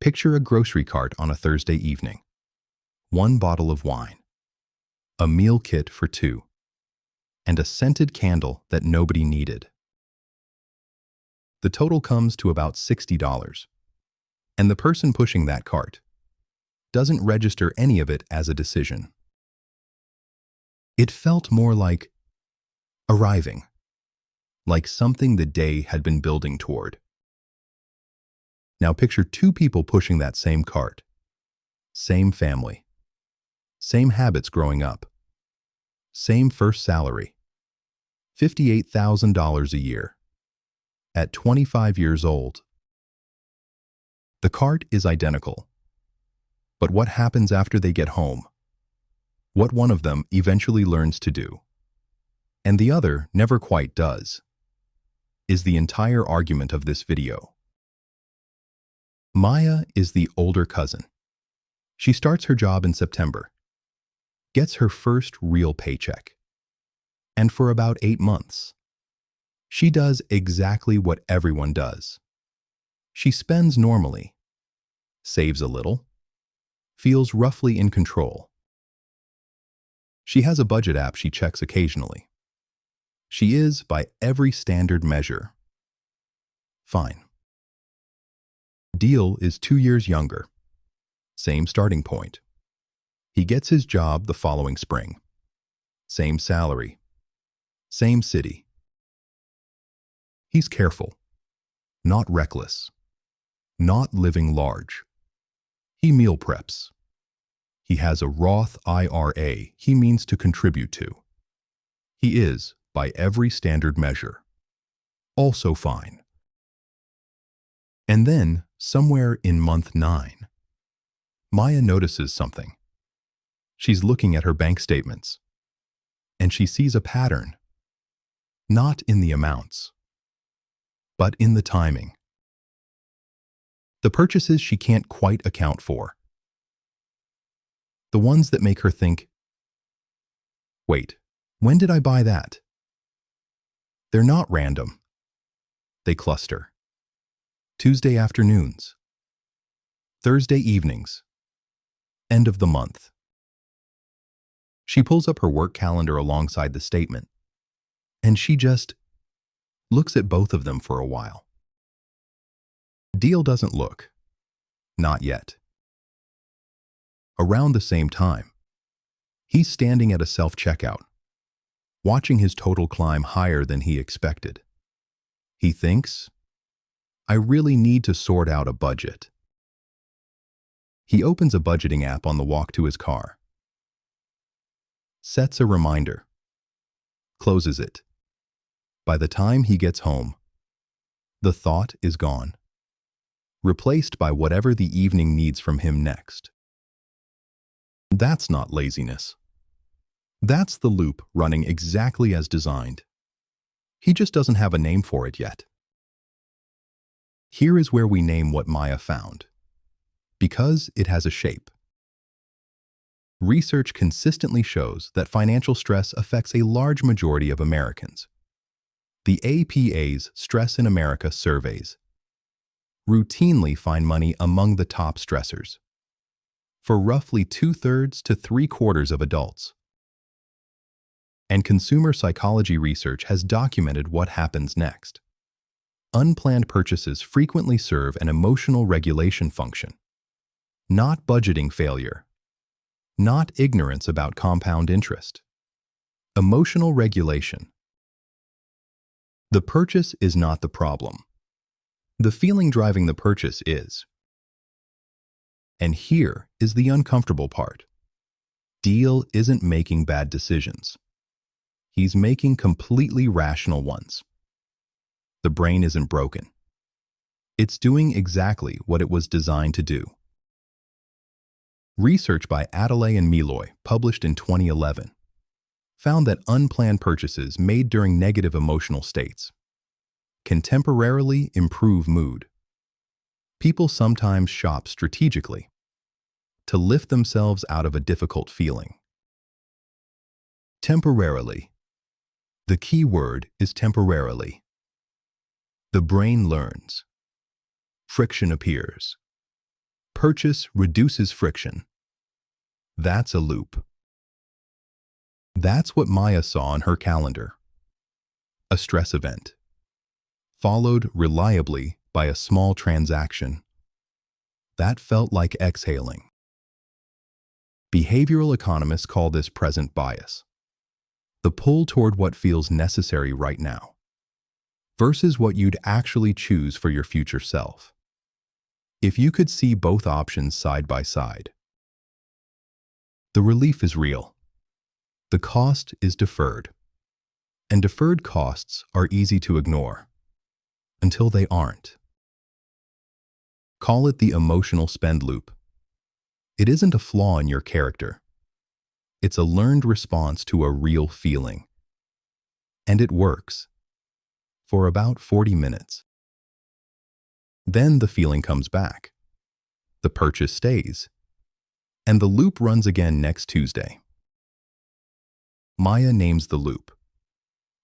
Picture a grocery cart on a Thursday evening. One bottle of wine, a meal kit for two, and a scented candle that nobody needed. The total comes to about $60, and the person pushing that cart doesn't register any of it as a decision. It felt more like arriving, like something the day had been building toward. Now picture two people pushing that same cart, same family, same habits growing up, same first salary, $58,000 a year, at 25 years old. The cart is identical, but what happens after they get home? What one of them eventually learns to do, and the other never quite does, is the entire argument of this video. Maya is the older cousin. She starts her job in September, gets her first real paycheck, and for about 8 months, she does exactly what everyone does. She spends normally, saves a little, feels roughly in control. She has a budget app she checks occasionally. She is, by every standard measure, fine. Deal is 2 years younger. Same starting point. He gets his job the following spring. Same salary. Same city. He's careful, not reckless, not living large. He meal preps. He has a Roth IRA he means to contribute to. He is, by every standard measure, also fine. And then, somewhere in month 9, Maya notices something. She's looking at her bank statements, and she sees a pattern, not in the amounts, but in the timing. The purchases she can't quite account for. The ones that make her think, wait, when did I buy that? They're not random. They cluster. Tuesday afternoons, Thursday evenings, end of the month. She pulls up her work calendar alongside the statement, and she just looks at both of them for a while. Deal doesn't look. Not yet. Around the same time, he's standing at a self-checkout, watching his total climb higher than he expected. He thinks, I really need to sort out a budget. He opens a budgeting app on the walk to his car, sets a reminder, closes it. By the time he gets home, the thought is gone, replaced by whatever the evening needs from him next. That's not laziness. That's the loop running exactly as designed. He just doesn't have a name for it yet. Here is where we name what Maya found, because it has a shape. Research consistently shows that financial stress affects a large majority of Americans. The APA's Stress in America surveys routinely find money among the top stressors for roughly 2/3 to 3/4 of adults. And consumer psychology research has documented what happens next. Unplanned purchases frequently serve an emotional regulation function, not budgeting failure, not ignorance about compound interest. Emotional regulation. The purchase is not the problem. The feeling driving the purchase is. And here is the uncomfortable part. Deal isn't making bad decisions. He's making completely rational ones. The brain isn't broken. It's doing exactly what it was designed to do. Research by Adelaide and Meloy, published in 2011, found that unplanned purchases made during negative emotional states can temporarily improve mood. People sometimes shop strategically to lift themselves out of a difficult feeling. Temporarily. The key word is temporarily. The brain learns. Friction appears. purchase reduces friction. That's a loop. That's what Maya saw on her calendar. A stress event, followed reliably by a small transaction. That felt like exhaling. Behavioral economists call this present bias, the pull toward what feels necessary right now, versus what you'd actually choose for your future self. If you could see both options side by side, the relief is real. The cost is deferred. And deferred costs are easy to ignore until they aren't. Call it the emotional spend loop. It isn't a flaw in your character. It's a learned response to a real feeling. And it works for about 40 minutes. Then the feeling comes back. The purchase stays. And the loop runs again next Tuesday. Maya names the loop.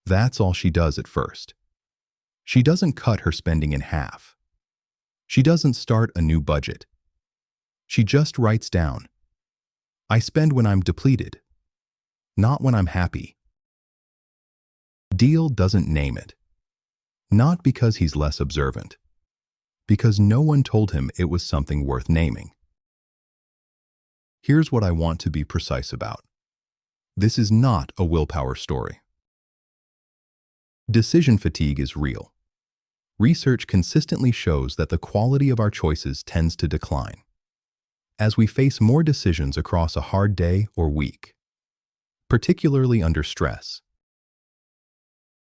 That's all she does at first. She doesn't cut her spending in half. She doesn't start a new budget. She just writes down, I spend when I'm depleted, not when I'm happy. Deal doesn't name it. Not because he's less observant, because no one told him it was something worth naming. Here's what I want to be precise about. This is not a willpower story. Decision fatigue is real. Research consistently shows that the quality of our choices tends to decline as we face more decisions across a hard day or week, particularly under stress.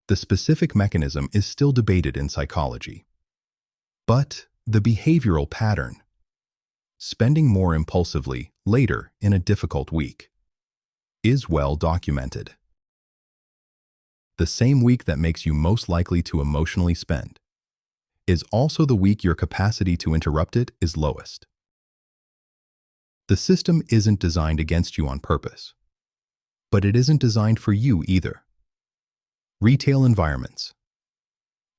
The specific mechanism is still debated in psychology, but the behavioral pattern, spending more impulsively later in a difficult week, is well documented. The same week that makes you most likely to emotionally spend is also the week your capacity to interrupt it is lowest. The system isn't designed against you on purpose, but it isn't designed for you either. Retail environments,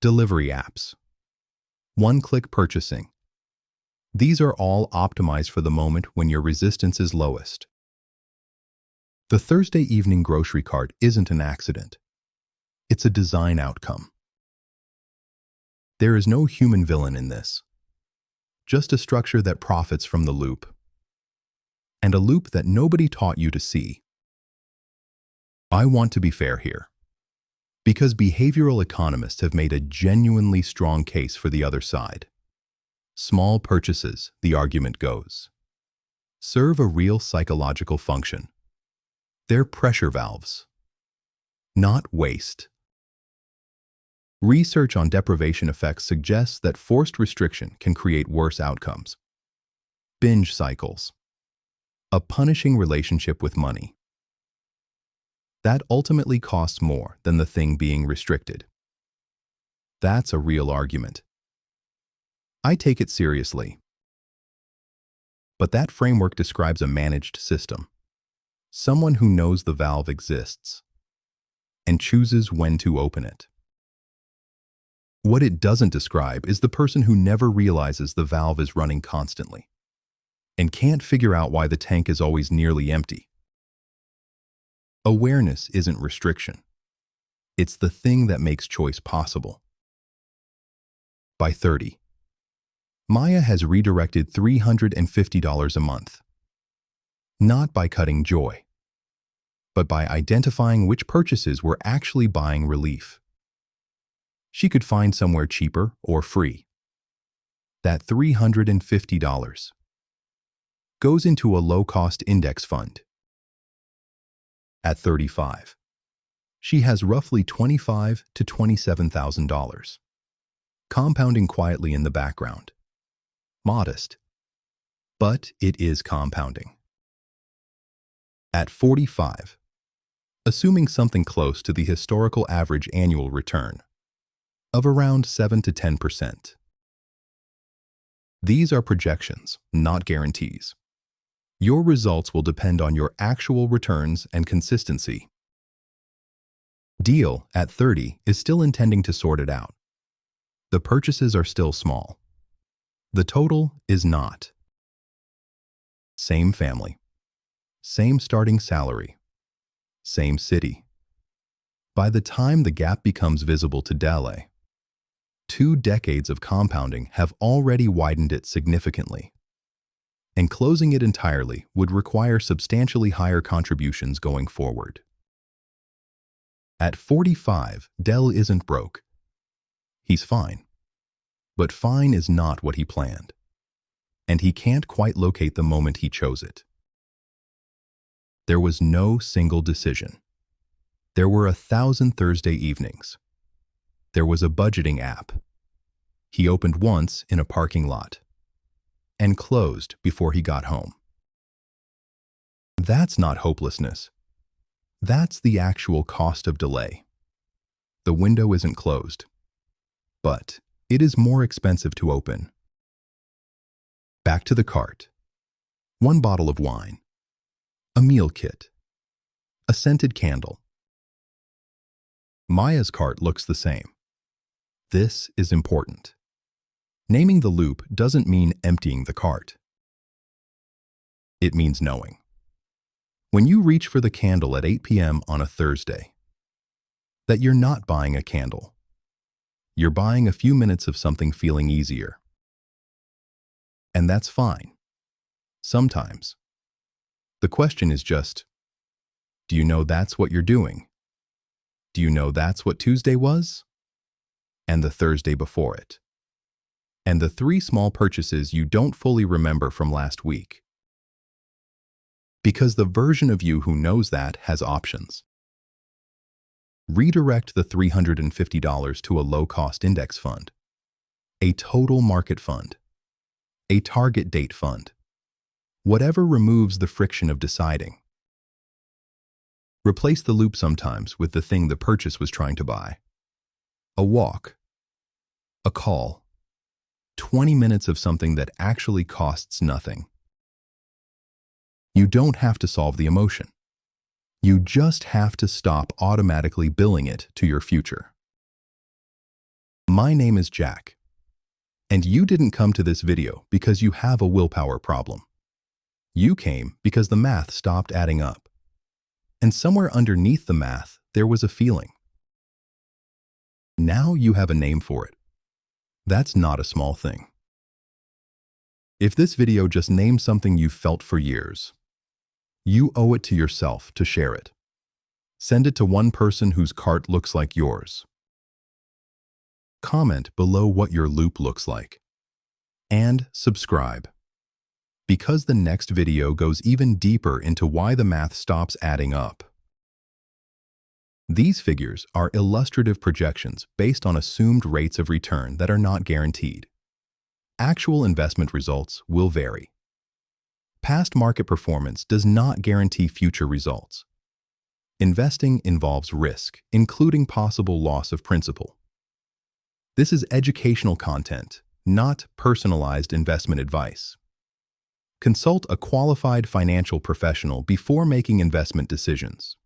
delivery apps, one-click purchasing. These are all optimized for the moment when your resistance is lowest. The Thursday evening grocery cart isn't an accident. It's a design outcome. There is no human villain in this, just a structure that profits from the loop, and a loop that nobody taught you to see. I want to be fair here, because behavioral economists have made a genuinely strong case for the other side. Small purchases, the argument goes, serve a real psychological function. They're pressure valves, not waste. Research on deprivation effects suggests that forced restriction can create worse outcomes. Binge cycles, a punishing relationship with money. That ultimately costs more than the thing being restricted. That's a real argument. I take it seriously. But that framework describes a managed system, someone who knows the valve exists and chooses when to open it. What it doesn't describe is the person who never realizes the valve is running constantly and can't figure out why the tank is always nearly empty. Awareness isn't restriction. It's the thing that makes choice possible. By 30, Maya has redirected $350 a month, not by cutting joy, but by identifying which purchases were actually buying relief. She could find somewhere cheaper or free. That $350 goes into a low-cost index fund. At 35, she has roughly $25,000 to $27,000, compounding quietly in the background. Modest, but it is compounding. At 45, assuming something close to the historical average annual return of around 7 to 10%. These are projections, not guarantees. Your results will depend on your actual returns and consistency. Deal, at 30, is still intending to sort it out. The purchases are still small. The total is not. Same family, same starting salary, same city. By the time the gap becomes visible to Dele, 2 decades of compounding have already widened it significantly, and closing it entirely would require substantially higher contributions going forward. At 45, Dell isn't broke. He's fine. But fine is not what he planned, and he can't quite locate the moment he chose it. There was no single decision. There were 1,000 Thursday evenings. There was a budgeting app. He opened once in a parking lot and closed before he got home. That's not hopelessness. That's the actual cost of delay. The window isn't closed, but it is more expensive to open. Back to the cart. 1 bottle of wine, a meal kit, a scented candle. Maya's cart looks the same. This is important. Naming the loop doesn't mean emptying the cart. It means knowing. When you reach for the candle at 8 p.m. on a Thursday, that you're not buying a candle. You're buying a few minutes of something feeling easier. And that's fine. Sometimes. The question is just, do you know that's what you're doing? Do you know that's what Tuesday was? And the Thursday before it? And the 3 small purchases you don't fully remember from last week? Because the version of you who knows that has options. Redirect the $350 to a low-cost index fund, a total market fund, a target date fund, whatever removes the friction of deciding. Replace the loop sometimes with the thing the purchase was trying to buy. A walk, a call, 20 minutes of something that actually costs nothing. You don't have to solve the emotion. You just have to stop automatically billing it to your future. My name is Jack, and you didn't come to this video because you have a willpower problem. You came because the math stopped adding up. And somewhere underneath the math, there was a feeling. Now you have a name for it. That's not a small thing. If this video just named something you've felt for years, you owe it to yourself to share it. Send it to one person whose cart looks like yours. Comment below what your loop looks like. And subscribe. Because the next video goes even deeper into why the math stops adding up. These figures are illustrative projections based on assumed rates of return that are not guaranteed. Actual investment results will vary. Past market performance does not guarantee future results. Investing involves risk, including possible loss of principal. This is educational content, not personalized investment advice. Consult a qualified financial professional before making investment decisions.